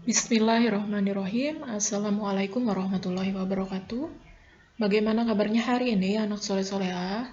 Bismillahirrahmanirrahim. Assalamualaikum warahmatullahi wabarakatuh. Bagaimana kabarnya hari ini, anak soleh-solehah?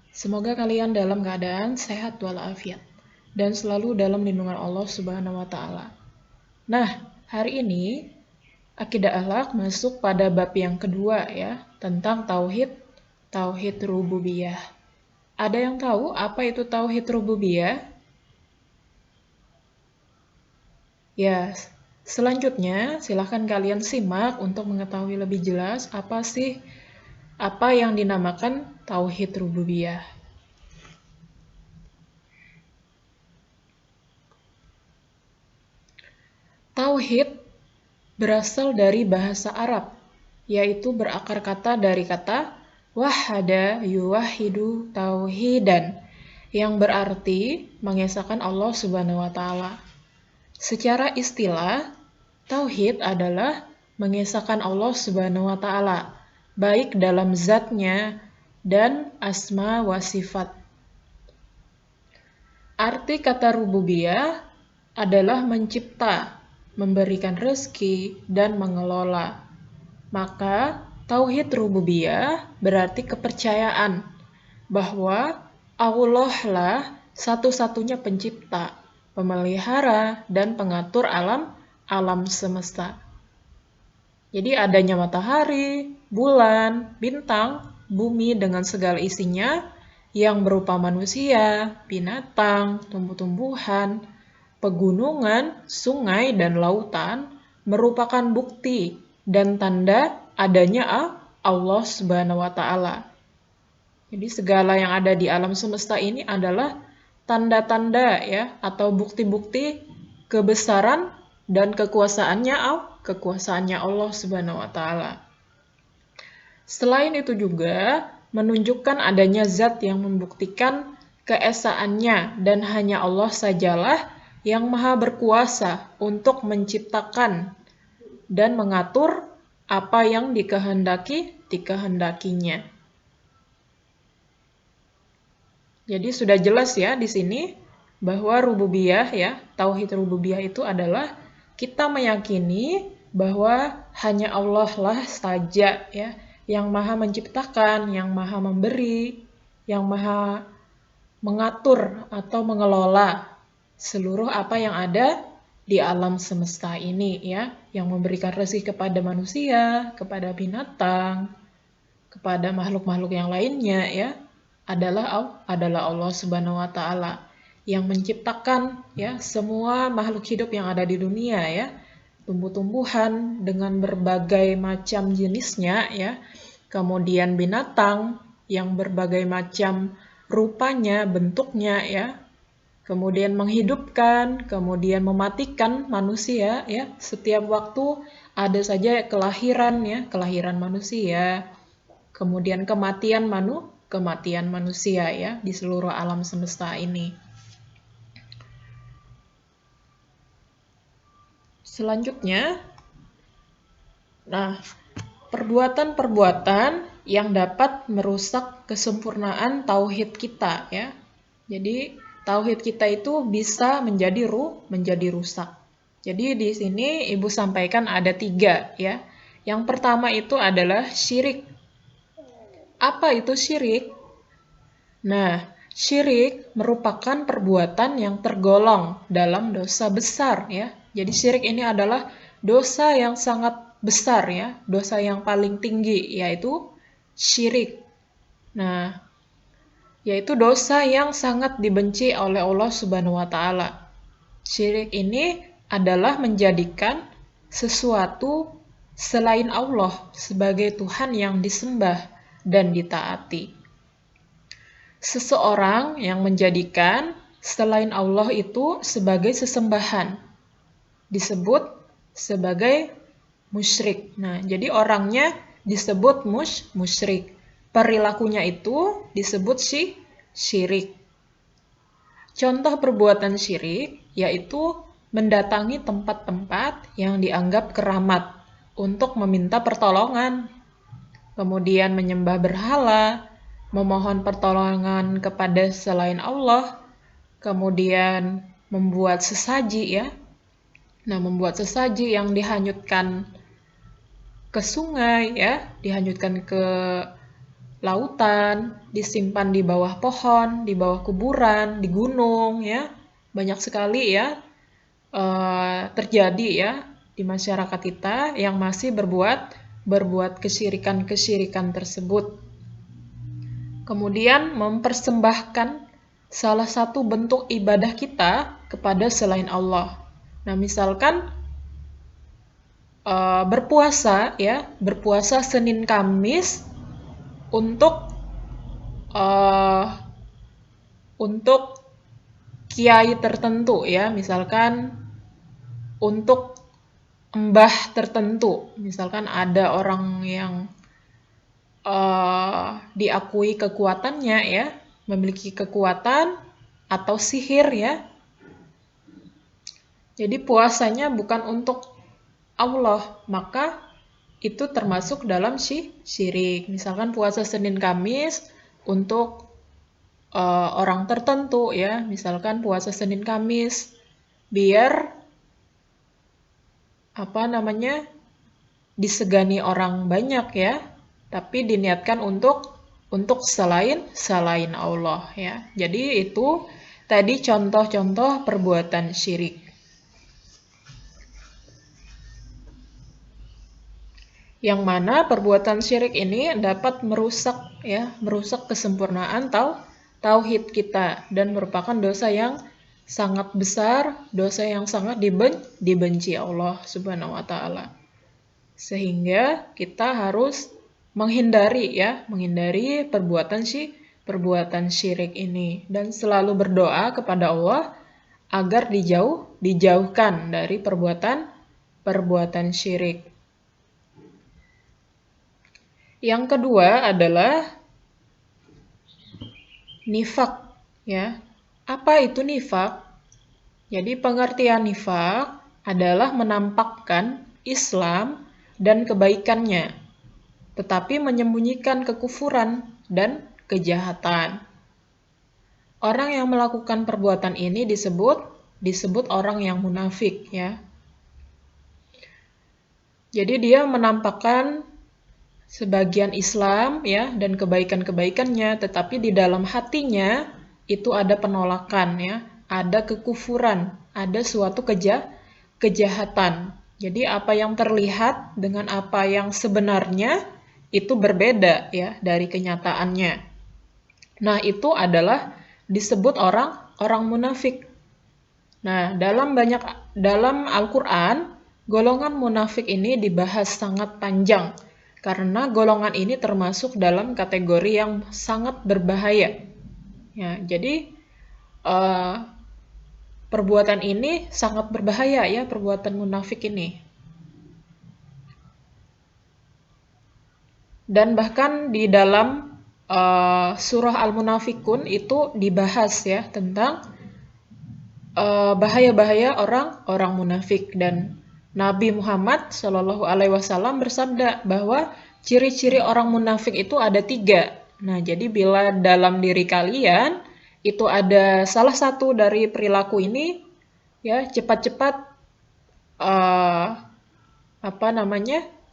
Semoga kalian dalam keadaan sehat walafiat dan selalu dalam lindungan Allah Subhanahu wa Ta'ala. Nah, hari ini akidah akhlak masuk pada bab yang kedua ya, tentang tauhid rububiyah. Ada yang tahu apa itu tauhid rububiyah? Ya, selanjutnya silahkan kalian simak untuk mengetahui lebih jelas apa yang dinamakan tauhid rububiyah. Tauhid berasal dari bahasa Arab, yaitu berakar kata dari kata wahada yuwahidu tauhidan, yang berarti mengesahkan Allah Subhanahu wa Ta'ala. Secara istilah, tauhid adalah mengesahkan Allah Subhanahu wa Ta'ala, baik dalam zatnya dan asma wa sifat. Arti kata rububiyah adalah mencipta, memberikan rezeki, dan mengelola. Maka, tauhid rububiyah berarti kepercayaan bahwa Allah lah satu-satunya pencipta, pemelihara, dan pengatur alam semesta. Jadi adanya matahari, bulan, bintang, bumi dengan segala isinya yang berupa manusia, binatang, tumbuh-tumbuhan, pegunungan, sungai, dan lautan merupakan bukti dan tanda adanya Allah Subhanahu wa Ta'ala. Jadi segala yang ada di alam semesta ini adalah tanda-tanda ya, atau bukti-bukti kebesaran dan kekuasaannya Allah Subhanahu wa Ta'ala. Selain itu juga menunjukkan adanya zat yang membuktikan keesaannya, dan hanya Allah sajalah yang maha berkuasa untuk menciptakan dan mengatur apa yang dikehendakinya. Jadi sudah jelas ya di sini bahwa rububiyah ya, tauhid rububiyah itu adalah kita meyakini bahwa hanya Allah lah saja ya yang maha menciptakan, yang maha memberi, yang maha mengatur atau mengelola seluruh apa yang ada di alam semesta ini ya, yang memberikan rezeki kepada manusia, kepada binatang, kepada makhluk-makhluk yang lainnya ya, adalah Allah Subhanahu wa Ta'ala yang menciptakan ya semua makhluk hidup yang ada di dunia ya, tumbuh-tumbuhan dengan berbagai macam jenisnya ya, kemudian binatang yang berbagai macam rupanya, bentuknya ya, kemudian menghidupkan, kemudian mematikan manusia ya, setiap waktu ada saja kelahiran manusia, kemudian kematian manusia ya di seluruh alam semesta ini. Selanjutnya, nah, perbuatan-perbuatan yang dapat merusak kesempurnaan tauhid kita ya. Jadi tauhid kita itu bisa menjadi rusak. Jadi di sini Ibu sampaikan ada 3 ya. Yang pertama itu adalah syirik. Apa itu syirik? Nah, syirik merupakan perbuatan yang tergolong dalam dosa besar ya. Jadi syirik ini adalah dosa yang sangat besar ya, dosa yang paling tinggi, yaitu syirik. Nah, yaitu dosa yang sangat dibenci oleh Allah Subhanahu wa Ta'ala. Syirik ini adalah menjadikan sesuatu selain Allah sebagai Tuhan yang disembah dan ditaati. Seseorang yang menjadikan selain Allah itu sebagai sesembahan disebut sebagai musyrik. Nah, jadi orangnya disebut musyrik. Perilakunya itu disebut syirik. Contoh perbuatan syirik yaitu mendatangi tempat-tempat yang dianggap keramat untuk meminta pertolongan, kemudian menyembah berhala, memohon pertolongan kepada selain Allah, kemudian membuat sesaji ya, Nah, membuat sesaji yang dihanyutkan ke sungai ya, dihanyutkan ke lautan, disimpan di bawah pohon, di bawah kuburan, di gunung ya. Banyak sekali ya terjadi ya di masyarakat kita yang masih berbuat kesyirikan-kesyirikan tersebut. Kemudian mempersembahkan salah satu bentuk ibadah kita kepada selain Allah. Nah, misalkan berpuasa ya, berpuasa Senin Kamis untuk uh, untuk kiai tertentu ya, misalkan untuk mbah tertentu, misalkan ada orang yang diakui kekuatannya ya, memiliki kekuatan atau sihir ya. Jadi puasanya bukan untuk Allah, maka itu termasuk dalam syirik. Misalkan puasa Senin Kamis untuk orang tertentu ya, misalkan puasa Senin Kamis biar disegani orang banyak ya, tapi diniatkan untuk selain Allah ya. Jadi itu tadi contoh-contoh perbuatan syirik. Yang mana perbuatan syirik ini dapat merusak kesempurnaan tauhid kita dan merupakan dosa yang sangat besar, dosa yang sangat dibenci Allah Subhanahu wa taala. Sehingga kita harus menghindari perbuatan syirik ini dan selalu berdoa kepada Allah agar dijauhkan dari perbuatan syirik. Yang kedua adalah nifak ya. Apa itu nifak? Jadi pengertian nifak adalah menampakkan Islam dan kebaikannya, tetapi menyembunyikan kekufuran dan kejahatan. Orang yang melakukan perbuatan ini disebut orang yang munafik ya. Jadi dia menampakkan sebagian Islam ya dan kebaikan-kebaikannya, tetapi di dalam hatinya itu ada penolakan ya, ada kekufuran, ada suatu kejahatan. Jadi apa yang terlihat dengan apa yang sebenarnya itu berbeda ya dari kenyataannya. Nah, itu adalah disebut orang munafik. Nah, dalam Al-Qur'an, golongan munafik ini dibahas sangat panjang. Karena golongan ini termasuk dalam kategori yang sangat berbahaya. Ya, jadi perbuatan ini sangat berbahaya ya, perbuatan munafik ini. Dan bahkan di dalam surah Al-Munafikun itu dibahas ya tentang bahaya-bahaya orang munafik, dan Nabi Muhammad Shallallahu Alaihi Wasallam bersabda bahwa ciri-ciri orang munafik itu ada 3. Nah, jadi bila dalam diri kalian itu ada salah satu dari perilaku ini, ya cepat-cepat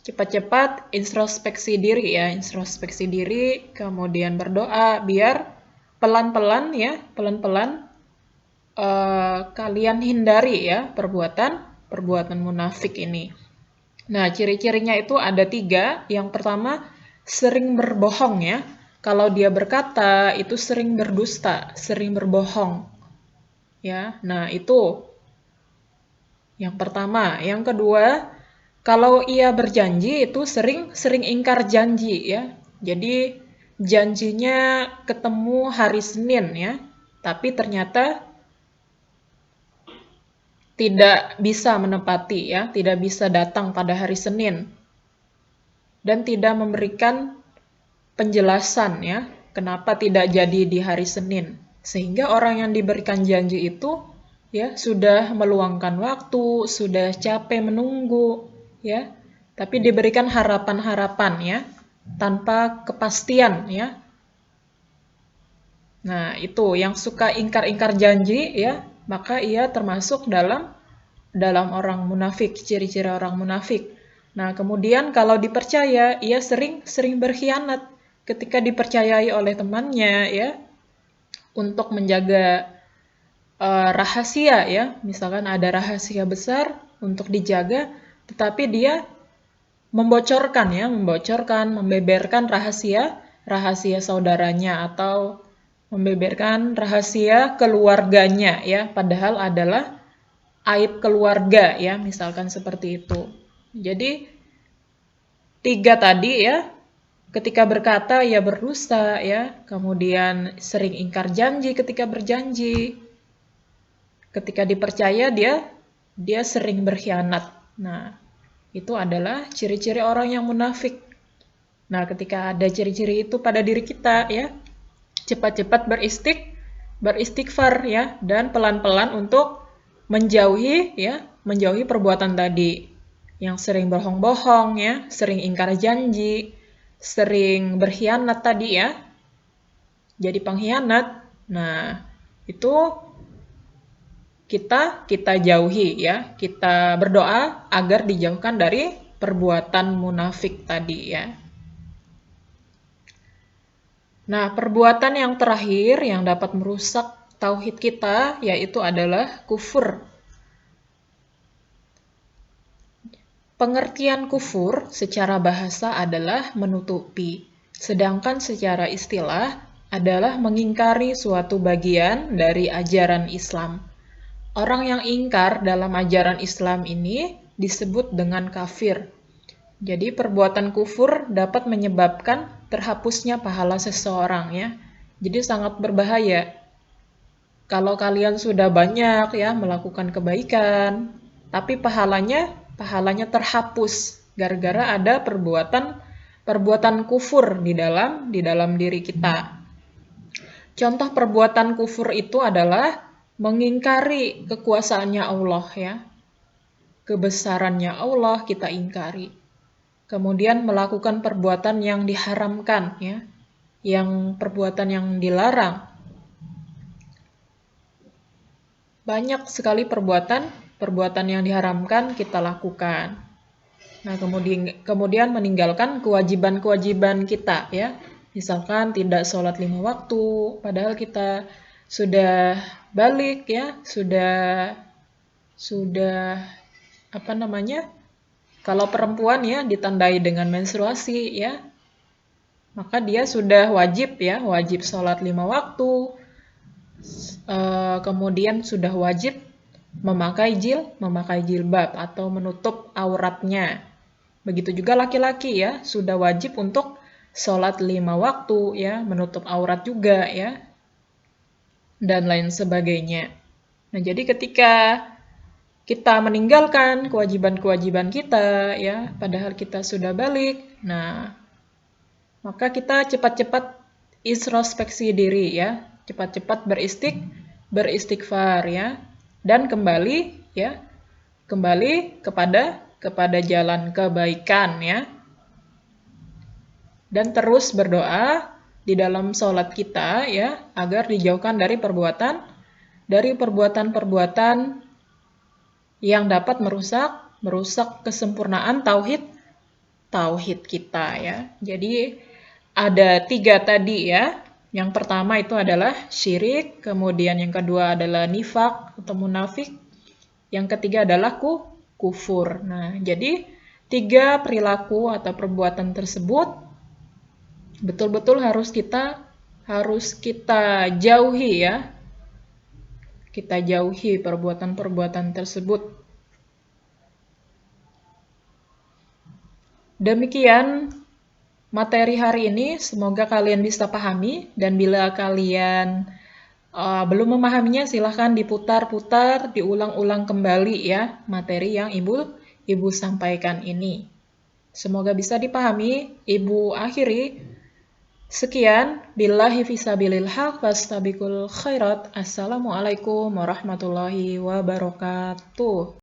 cepat-cepat introspeksi diri, kemudian berdoa biar pelan-pelan kalian hindari ya perbuatan munafik ini. Nah, ciri-cirinya itu ada 3. Yang pertama, sering berbohong ya. Kalau dia berkata, itu sering berdusta, sering berbohong. Ya, nah itu yang pertama. Yang kedua, kalau ia berjanji itu sering ingkar janji ya. Jadi janjinya ketemu hari Senin ya, tapi ternyata tidak bisa menepati ya, tidak bisa datang pada hari Senin. Dan tidak memberikan penjelasan ya, kenapa tidak jadi di hari Senin. Sehingga orang yang diberikan janji itu ya sudah meluangkan waktu, sudah capek menunggu ya, tapi diberikan harapan-harapan ya, tanpa kepastian ya. Nah, itu yang suka ingkar-ingkar janji ya, maka ia termasuk dalam dalam orang munafik, ciri-ciri orang munafik. Nah, kemudian kalau dipercaya, ia sering berkhianat ketika dipercayai oleh temannya ya untuk menjaga rahasia ya. Misalkan ada rahasia besar untuk dijaga, tetapi dia membocorkan, membeberkan rahasia saudaranya atau membeberkan rahasia keluarganya ya, padahal adalah aib keluarga ya, misalkan seperti itu. Jadi 3 tadi ya, ketika berkata ia berdusta ya, kemudian sering ingkar janji ketika berjanji, ketika dipercaya dia sering berkhianat. Nah, itu adalah ciri-ciri orang yang munafik. Nah, ketika ada ciri-ciri itu pada diri kita ya, cepat-cepat beristighfar ya, dan pelan-pelan untuk menjauhi perbuatan tadi. Yang sering bohong-bohong ya, sering ingkar janji, sering berkhianat tadi ya. Jadi pengkhianat. Nah, itu kita jauhi ya. Kita berdoa agar dijauhkan dari perbuatan munafik tadi ya. Nah, perbuatan yang terakhir yang dapat merusak tauhid kita yaitu adalah kufur. Pengertian kufur secara bahasa adalah menutupi, sedangkan secara istilah adalah mengingkari suatu bagian dari ajaran Islam. Orang yang ingkar dalam ajaran Islam ini disebut dengan kafir. Jadi perbuatan kufur dapat menyebabkan terhapusnya pahala seseorang ya. Jadi sangat berbahaya. Kalau kalian sudah banyak ya melakukan kebaikan, tapi pahalanya terhapus gara-gara ada perbuatan kufur di dalam diri kita. Contoh perbuatan kufur itu adalah mengingkari kekuasaannya Allah ya. Kebesarannya Allah kita ingkari. Kemudian melakukan perbuatan yang diharamkan ya, perbuatan yang dilarang. Banyak sekali perbuatan yang diharamkan kita lakukan. Nah, kemudian meninggalkan kewajiban-kewajiban kita ya. Misalkan tidak sholat 5 waktu, padahal kita sudah balik ya, sudah kalau perempuan ya ditandai dengan menstruasi ya, maka dia sudah wajib sholat 5 waktu, kemudian sudah wajib memakai jilbab atau menutup auratnya. Begitu juga laki-laki ya, sudah wajib untuk sholat 5 waktu ya, menutup aurat juga ya, dan lain sebagainya. Nah, jadi ketika kita meninggalkan kewajiban-kewajiban kita ya, padahal kita sudah balik. Nah, maka kita cepat-cepat introspeksi diri ya, cepat-cepat beristighfar ya, dan kembali kepada jalan kebaikan ya. Dan terus berdoa di dalam sholat kita ya, agar dijauhkan dari perbuatan-perbuatan yang dapat merusak kesempurnaan tauhid kita ya. Jadi ada 3 tadi ya. Yang pertama itu adalah syirik, kemudian yang kedua adalah nifak atau munafik, yang ketiga adalah kufur. Nah, jadi 3 perilaku atau perbuatan tersebut betul-betul harus kita jauhi ya. Kita jauhi perbuatan-perbuatan tersebut. Demikian materi hari ini, semoga kalian bisa pahami, dan bila kalian belum memahaminya silahkan diputar-putar, diulang-ulang kembali ya materi yang Ibu sampaikan ini. Semoga bisa dipahami. Ibu akhiri. Sekian, billahi fisabilil haq, fastabiqul khairat. Assalamualaikum warahmatullahi wabarakatuh.